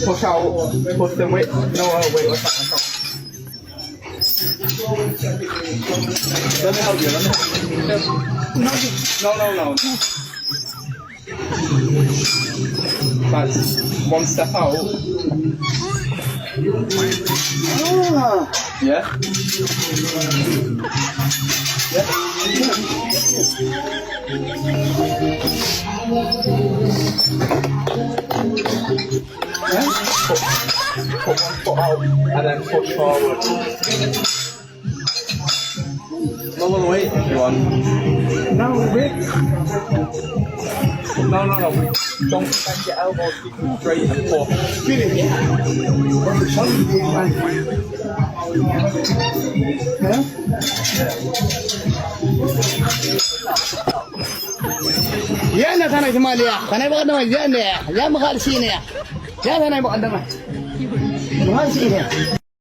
Push out, push the weight, no weight or something. Let me help you, let me help you. No. But one step out. Yeah. Put one foot out and then push forward. No, wait if you want. No, wait. No. Don't bend your elbows, keep them straight and push. يا أنا كان جمال يا كان يبغى دم يا مخالسين يا ثاني يبغى دم مخالسين